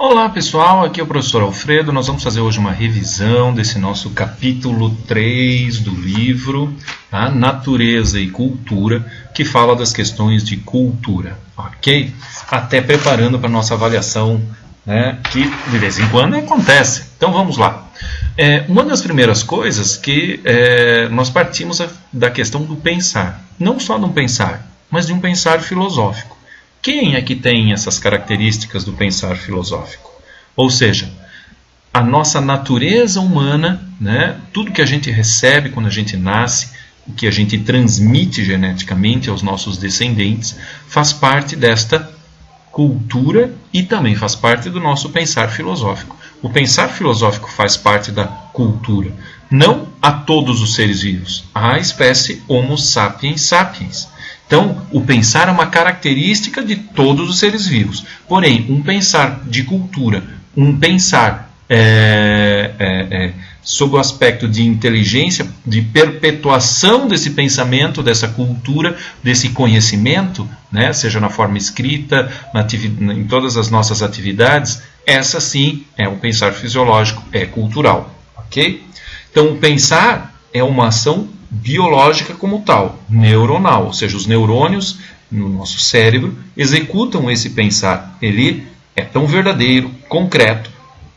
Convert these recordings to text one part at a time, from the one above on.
Olá pessoal, aqui é o professor Alfredo. Nós vamos fazer hoje uma revisão desse nosso capítulo 3 do livro, tá? Natureza e Cultura, que fala das questões de cultura, ok? Até preparando para a nossa avaliação, né, que de vez em quando acontece. Então vamos lá. Uma das primeiras coisas que nós partimos da questão do pensar. Não só de um pensar, mas de um pensar filosófico. Quem é que tem essas características do pensar filosófico? Ou seja, a nossa natureza humana, né, tudo que a gente recebe quando a gente nasce, o que a gente transmite geneticamente aos nossos descendentes, faz parte desta cultura e também faz parte do nosso pensar filosófico. O pensar filosófico faz parte da cultura, não a todos os seres vivos, à espécie Homo sapiens sapiens. Então, o pensar é uma característica de todos os seres vivos. Porém, um pensar de cultura, um pensar sob o aspecto de inteligência, de perpetuação desse pensamento, dessa cultura, desse conhecimento, né, seja na forma escrita, em todas as nossas atividades, essa sim é um pensar fisiológico, é cultural. Ok? Então, o pensar é uma ação biológica como tal, neuronal, ou seja, os neurônios no nosso cérebro executam esse pensar. Ele é tão verdadeiro, concreto,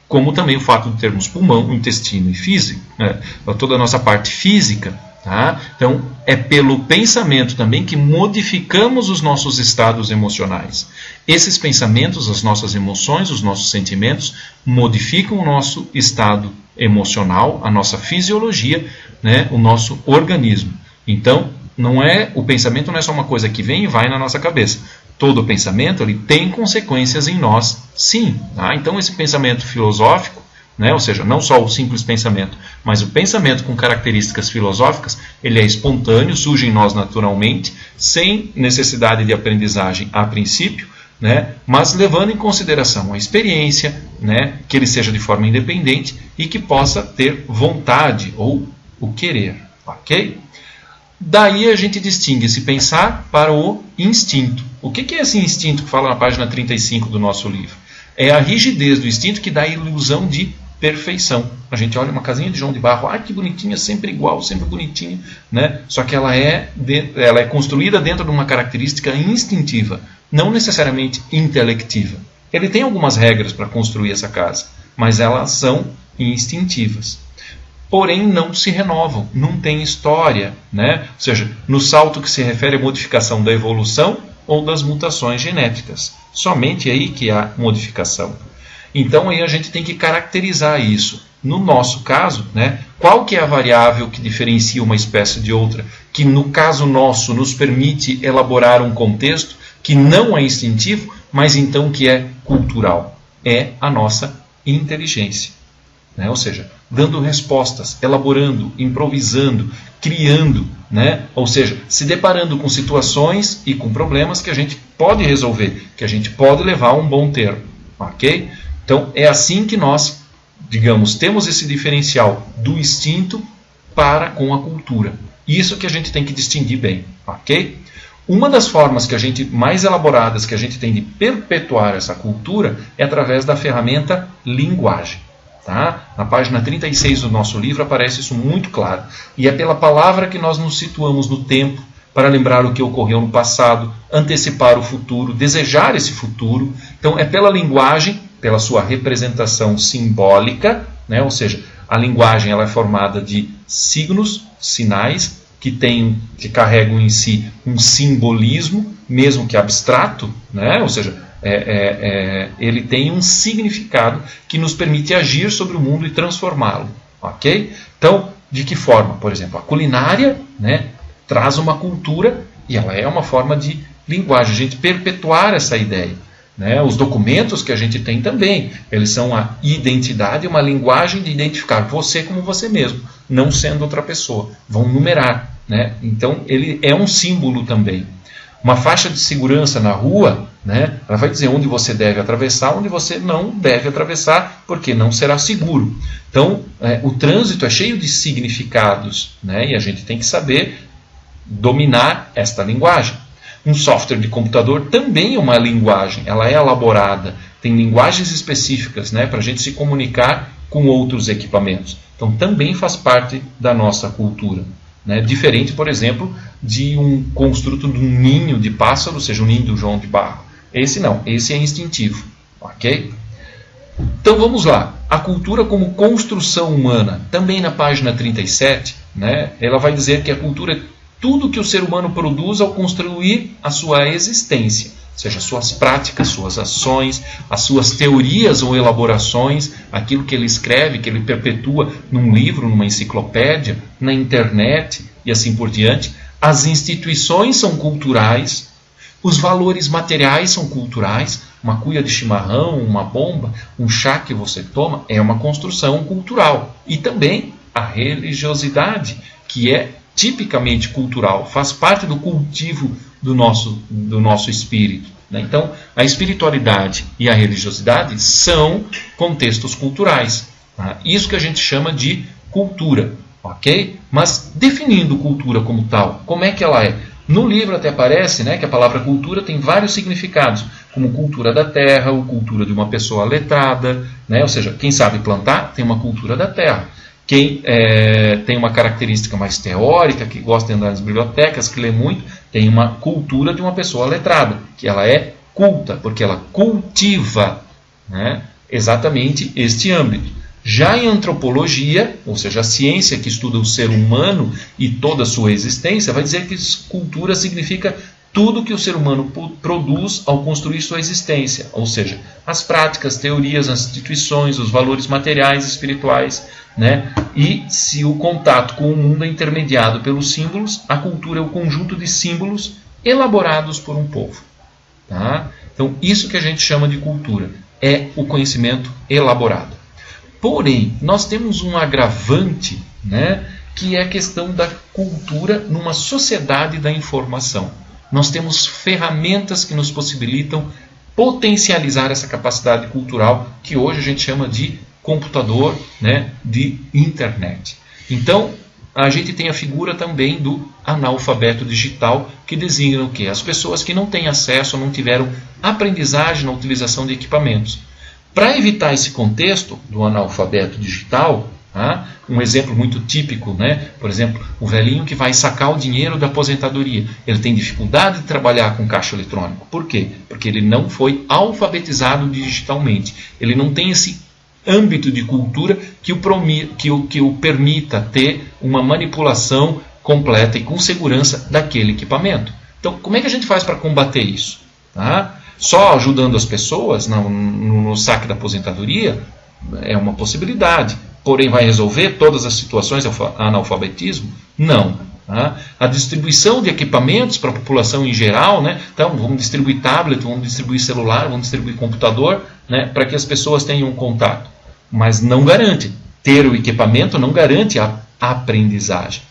como também o fato de termos pulmão, intestino e físico, né? Toda a nossa parte física. Tá? Então, é pelo pensamento também que modificamos os nossos estados emocionais. Esses pensamentos, as nossas emoções, os nossos sentimentos, modificam o nosso estado emocional, a nossa fisiologia, né? O nosso organismo. Então, o pensamento não é só uma coisa que vem e vai na nossa cabeça. Todo pensamento ele tem consequências em nós, sim. Tá? Então, esse pensamento filosófico, né? Ou seja, não só o simples pensamento, mas o pensamento com características filosóficas, ele é espontâneo, surge em nós naturalmente, sem necessidade de aprendizagem a princípio, né? Mas levando em consideração a experiência, né? Que ele seja de forma independente e que possa ter vontade ou o querer. Ok? Daí a gente distingue esse pensar para o instinto. O que é esse instinto que fala na página 35 do nosso livro? É a rigidez do instinto que dá a ilusão de perfeição. A gente olha uma casinha de João de Barro, que bonitinha, sempre igual, sempre bonitinha, né? Só que ela é construída dentro de uma característica instintiva, não necessariamente intelectiva. Ele tem algumas regras para construir essa casa, mas elas são instintivas. Porém, não se renovam, não tem história, né? Ou seja, no salto que se refere à modificação da evolução ou das mutações genéticas. Somente aí que há modificação. Então aí a gente tem que caracterizar isso. No nosso caso, né, qual que é a variável que diferencia uma espécie de outra, que no caso nosso nos permite elaborar um contexto que não é instintivo, mas então que é cultural? É a nossa inteligência. Né? Ou seja, dando respostas, elaborando, improvisando, criando, né? Ou seja, se deparando com situações e com problemas que a gente pode resolver, que a gente pode levar a um bom termo. Ok? Então, é assim que nós, digamos, temos esse diferencial do instinto para com a cultura. Isso que a gente tem que distinguir bem, ok? Uma das formas que a gente, mais elaboradas que a gente tem de perpetuar essa cultura é através da ferramenta linguagem. Tá? Na página 36 do nosso livro aparece isso muito claro. E é pela palavra que nós nos situamos no tempo, para lembrar o que ocorreu no passado, antecipar o futuro, desejar esse futuro. Então, é pela linguagem, pela sua representação simbólica, né? Ou seja, a linguagem ela é formada de signos, sinais, que carregam em si um simbolismo, mesmo que abstrato, né? Ou seja, ele tem um significado que nos permite agir sobre o mundo e transformá-lo. Ok? Então, de que forma? Por exemplo, a culinária, né, traz uma cultura e ela é uma forma de linguagem, a gente perpetuar essa ideia. Né? Os documentos que a gente tem também, eles são a identidade, uma linguagem de identificar você como você mesmo, não sendo outra pessoa. Vão numerar. Né? Então, ele é um símbolo também. Uma faixa de segurança na rua, né, ela vai dizer onde você deve atravessar, onde você não deve atravessar, porque não será seguro. Então, o trânsito é cheio de significados, né, e a gente tem que saber dominar esta linguagem. Um software de computador também é uma linguagem, ela é elaborada tem linguagens específicas, né, para a gente se comunicar com outros equipamentos. Então também faz parte da nossa cultura. Né? Diferente, por exemplo, de um construto de um ninho de pássaro, ou seja, um ninho do João de Barro. Esse não, esse é instintivo. Ok? Então vamos lá. A cultura como construção humana, também na página 37, né, ela vai dizer que a cultura é tudo que o ser humano produz ao construir a sua existência, ou seja, suas práticas, suas ações, as suas teorias ou elaborações, aquilo que ele escreve, que ele perpetua num livro, numa enciclopédia, na internet e assim por diante. As instituições são culturais, os valores materiais são culturais, uma cuia de chimarrão, uma bomba, um chá que você toma é uma construção cultural. E também a religiosidade, que é tipicamente cultural, faz parte do cultivo do nosso espírito. Né? Então, a espiritualidade e a religiosidade são contextos culturais. Tá? Isso que a gente chama de cultura. Ok? Mas definindo cultura como tal, como é que ela é? No livro até aparece, né, que a palavra cultura tem vários significados, como cultura da terra, ou cultura de uma pessoa letrada, né? Ou seja, quem sabe plantar tem uma cultura da terra. Quem tem uma característica mais teórica, que gosta de andar nas bibliotecas, que lê muito, tem uma cultura de uma pessoa letrada, que ela é culta, porque ela cultiva, né, exatamente este âmbito. Já em antropologia, ou seja, a ciência que estuda o ser humano e toda a sua existência, vai dizer que cultura significa tudo que o ser humano produz ao construir sua existência, ou seja, as práticas, teorias, as instituições, os valores materiais e espirituais, né? E se o contato com o mundo é intermediado pelos símbolos, a cultura é o conjunto de símbolos elaborados por um povo. Tá? Então, isso que a gente chama de cultura é o conhecimento elaborado. Porém, nós temos um agravante, né, que é a questão da cultura numa sociedade da informação. Nós temos ferramentas que nos possibilitam potencializar essa capacidade cultural que hoje a gente chama de computador, né, de internet. Então, a gente tem a figura também do analfabeto digital, que designa o quê? As pessoas que não têm acesso, não tiveram aprendizagem na utilização de equipamentos. Para evitar esse contexto do analfabeto digital, tá? Um exemplo muito típico, né? Por exemplo, o velhinho que vai sacar o dinheiro da aposentadoria. Ele tem dificuldade de trabalhar com caixa eletrônico. Por quê? Porque ele não foi alfabetizado digitalmente. Ele não tem esse âmbito de cultura que o permita ter uma manipulação completa e com segurança daquele equipamento. Então, como é que a gente faz para combater isso? Tá? Só ajudando as pessoas no saque da aposentadoria é uma possibilidade. Porém, vai resolver todas as situações de analfabetismo? Não. Tá? A distribuição de equipamentos para a população em geral, né? Então vamos distribuir tablet, vamos distribuir celular, vamos distribuir computador, né? Para que as pessoas tenham contato. Mas não garante. Ter o equipamento não garante a aprendizagem.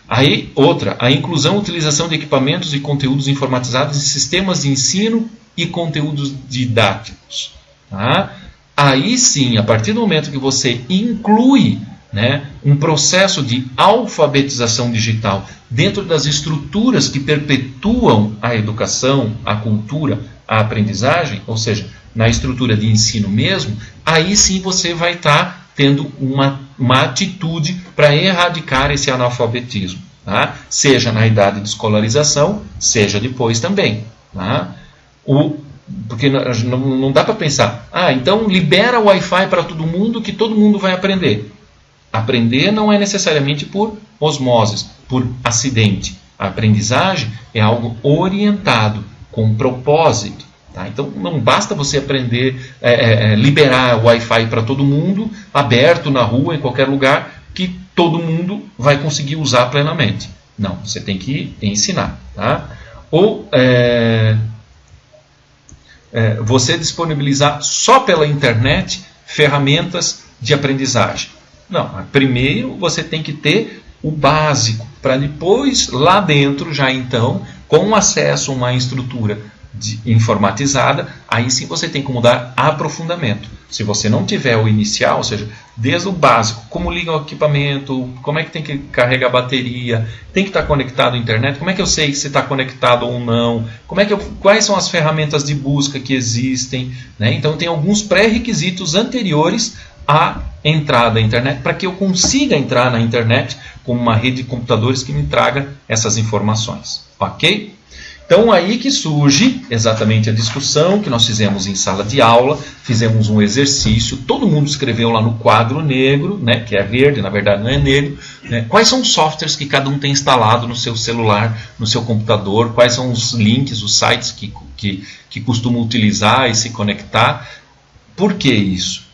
Aí, outra, a inclusão e utilização de equipamentos e conteúdos informatizados em sistemas de ensino e conteúdos didáticos. Tá? Aí sim, a partir do momento que você inclui, né, um processo de alfabetização digital dentro das estruturas que perpetuam a educação, a cultura, a aprendizagem, ou seja, na estrutura de ensino mesmo, aí sim você vai estar tendo uma atitude para erradicar esse analfabetismo. Tá? Seja na idade de escolarização, seja depois também. Tá? Porque não dá para pensar, então libera o Wi-Fi para todo mundo que todo mundo vai aprender. Aprender não é necessariamente por osmose, por acidente. A aprendizagem é algo orientado, com propósito. Tá? Então não basta você aprender, liberar o Wi-Fi para todo mundo, aberto na rua, em qualquer lugar, que todo mundo vai conseguir usar plenamente. Não, você tem que ensinar. Tá? Ou você disponibilizar só pela internet ferramentas de aprendizagem. Não, primeiro você tem que ter o básico, para depois, lá dentro, já então, com acesso a uma estrutura informatizada, aí sim você tem como dar aprofundamento. Se você não tiver o inicial, ou seja, desde o básico, como liga o equipamento, como é que tem que carregar a bateria, tem que estar conectado à internet, como é que eu sei se está conectado ou não, quais são as ferramentas de busca que existem, né? Então tem alguns pré-requisitos anteriores à entrada à internet, para que eu consiga entrar na internet com uma rede de computadores que me traga essas informações, ok? Então aí que surge exatamente a discussão que nós fizemos em sala de aula, fizemos um exercício, todo mundo escreveu lá no quadro negro, né, que é verde, na verdade não é negro, né, quais são os softwares que cada um tem instalado no seu celular, no seu computador, quais são os links, os sites que costumam utilizar e se conectar. Por que isso?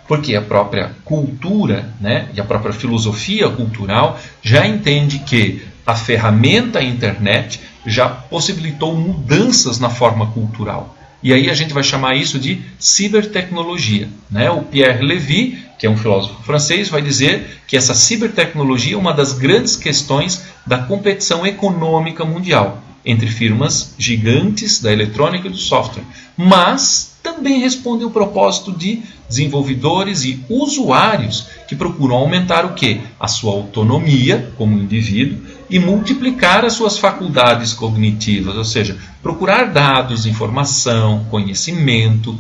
Porque a própria cultura, né, e a própria filosofia cultural já entende que a ferramenta internet já possibilitou mudanças na forma cultural. E aí a gente vai chamar isso de cibertecnologia, né? O Pierre Levy, que é um filósofo francês, vai dizer que essa cibertecnologia é uma das grandes questões da competição econômica mundial entre firmas gigantes da eletrônica e do software, mas também responde ao propósito de desenvolvedores e usuários que procuram aumentar o quê? A sua autonomia como indivíduo e multiplicar as suas faculdades cognitivas, ou seja, procurar dados, informação, conhecimento.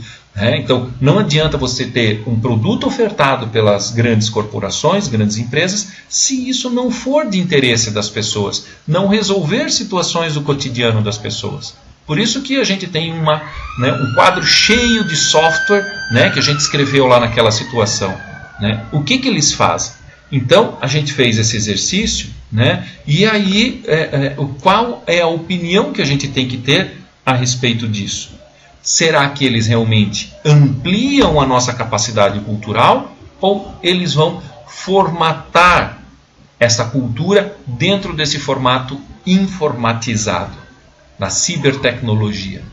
Então, não adianta você ter um produto ofertado pelas grandes corporações, grandes empresas, se isso não for de interesse das pessoas, não resolver situações do cotidiano das pessoas. Por isso que a gente tem um quadro cheio de software, né, que a gente escreveu lá naquela situação. Né? O que eles fazem? Então, a gente fez esse exercício, né, e aí qual é a opinião que a gente tem que ter a respeito disso? Será que eles realmente ampliam a nossa capacidade cultural ou eles vão formatar essa cultura dentro desse formato informatizado, da cibertecnologia?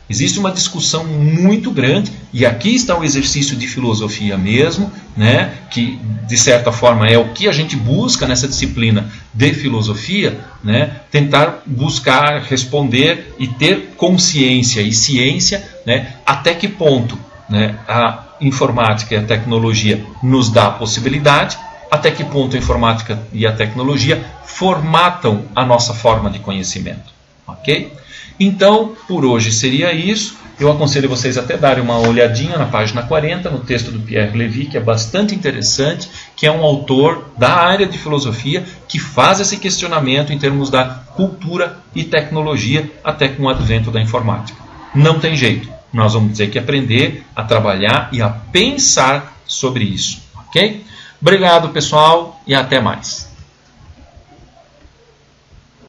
Existe uma discussão muito grande, e aqui está o exercício de filosofia mesmo, né, que de certa forma é o que a gente busca nessa disciplina de filosofia, né, tentar buscar responder e ter consciência e ciência, né, até que ponto, né, a informática e a tecnologia nos dá a possibilidade, até que ponto a informática e a tecnologia formatam a nossa forma de conhecimento. Ok? Então, por hoje seria isso. Eu aconselho vocês até darem uma olhadinha na página 40, no texto do Pierre Levy, que é bastante interessante, que é um autor da área de filosofia que faz esse questionamento em termos da cultura e tecnologia, até com o advento da informática. Não tem jeito. Nós vamos ter que aprender a trabalhar e a pensar sobre isso. Ok? Obrigado, pessoal, e até mais.